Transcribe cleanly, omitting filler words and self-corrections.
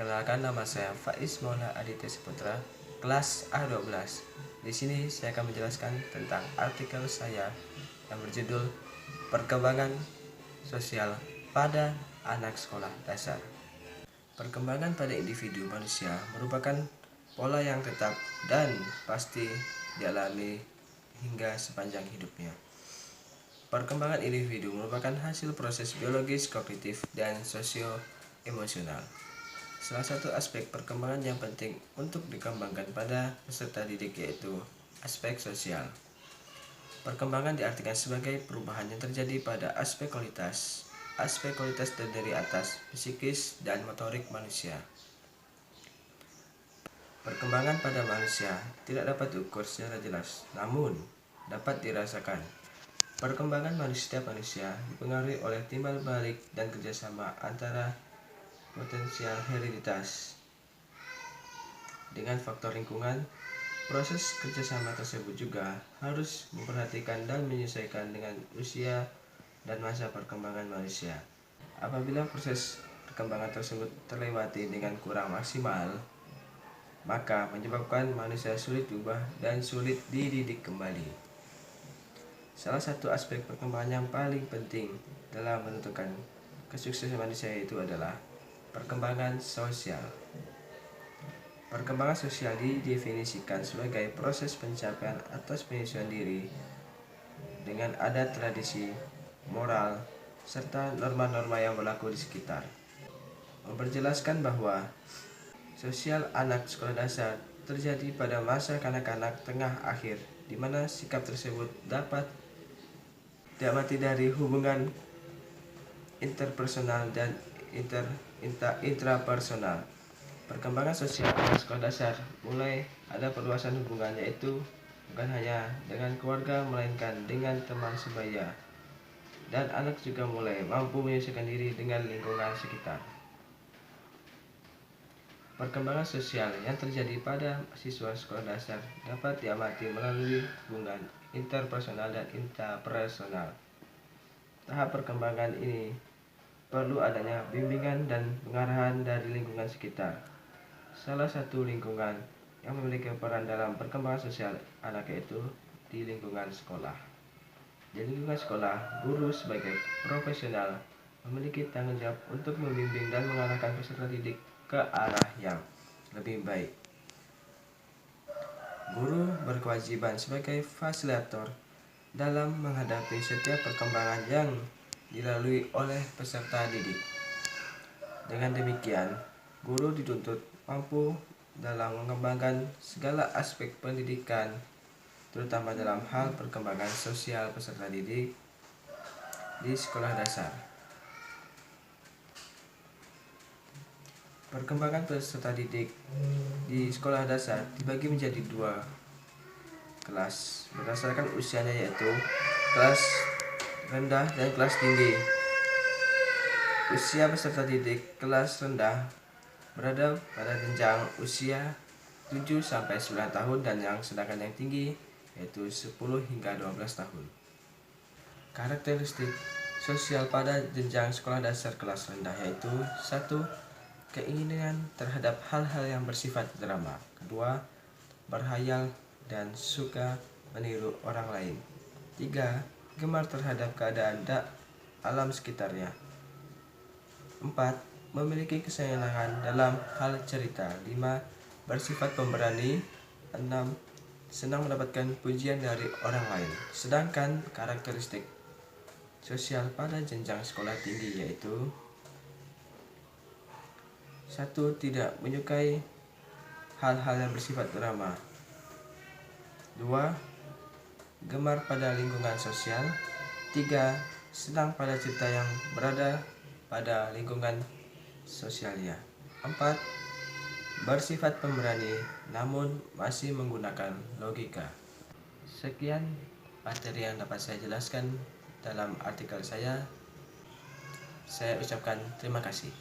Perkenalkan, nama saya Faiz Maulana Aditya Saputra, kelas A12. Di sini saya akan menjelaskan tentang artikel saya yang berjudul Perkembangan Sosial pada Anak Sekolah Dasar. Perkembangan pada individu manusia merupakan pola yang tetap dan pasti dialami hingga sepanjang hidupnya. Perkembangan individu merupakan hasil proses biologis, kognitif, dan sosio-emosional. Salah satu aspek perkembangan yang penting untuk dikembangkan pada peserta didik yaitu aspek sosial. Perkembangan diartikan sebagai perubahan yang terjadi pada aspek kualitas. Aspek kualitas terdiri atas psikis dan motorik manusia. Perkembangan pada manusia tidak dapat diukur secara jelas, namun dapat dirasakan. Perkembangan setiap manusia dipengaruhi oleh timbal balik dan kerjasama antara potensial hereditas dengan faktor lingkungan. Proses kerjasama tersebut juga harus memperhatikan dan menyesuaikan dengan usia dan masa perkembangan manusia. Apabila proses perkembangan tersebut terlewati dengan kurang maksimal, maka menyebabkan manusia sulit berubah dan sulit dididik kembali. Salah satu aspek perkembangan yang paling penting dalam menentukan kesuksesan manusia itu adalah perkembangan sosial. Perkembangan sosial didefinisikan sebagai proses pencapaian atas penyesuaian diri dengan adat, tradisi, moral, serta norma-norma yang berlaku di sekitar. Memperjelaskan bahwa sosial anak sekolah dasar terjadi pada masa kanak-kanak tengah akhir, di mana sikap tersebut dapat diamati dari hubungan interpersonal dan intrapersonal. Perkembangan sosial anak sekolah dasar mulai ada perluasan hubungan, yaitu bukan hanya dengan keluarga melainkan dengan teman sebaya, dan anak juga mulai mampu menyesuaikan diri dengan lingkungan sekitar. Perkembangan sosial yang terjadi pada siswa sekolah dasar dapat diamati melalui hubungan interpersonal dan intrapersonal. Tahap perkembangan ini perlu adanya bimbingan dan pengarahan dari lingkungan sekitar. Salah satu lingkungan yang memiliki peran dalam perkembangan sosial anak yaitu di lingkungan sekolah. Di lingkungan sekolah, guru sebagai profesional memiliki tanggung jawab untuk membimbing dan mengarahkan peserta didik ke arah yang lebih baik. Guru berkewajiban sebagai fasilitator dalam menghadapi setiap perkembangan yang dilalui oleh peserta didik. Dengan demikian, guru dituntut mampu dalam mengembangkan segala aspek pendidikan, terutama dalam hal perkembangan sosial peserta didik di sekolah dasar. Perkembangan peserta didik di sekolah dasar dibagi menjadi dua kelas berdasarkan usianya, yaitu kelas rendah dan kelas tinggi. Usia peserta didik kelas rendah berada pada jenjang usia 7-9 tahun dan sedangkan yang tinggi yaitu 10 hingga 12 tahun. Karakteristik sosial pada jenjang sekolah dasar kelas rendah yaitu 1. Keinginan terhadap hal-hal yang bersifat drama. 2. Berhayal dan suka meniru orang lain. 3. Gemar terhadap keadaan alam sekitarnya. 4. Memiliki kesenangan dalam hal cerita. 5. Bersifat pemberani. 6. Senang mendapatkan pujian dari orang lain. Sedangkan karakteristik sosial pada jenjang sekolah tinggi yaitu 1. Tidak menyukai hal-hal yang bersifat drama. 2. Gemar pada lingkungan sosial. 3. Senang pada cerita yang berada pada lingkungan sosialnya. 4. Bersifat pemberani namun masih menggunakan logika. Sekian materi yang dapat saya jelaskan dalam artikel saya. Saya ucapkan terima kasih.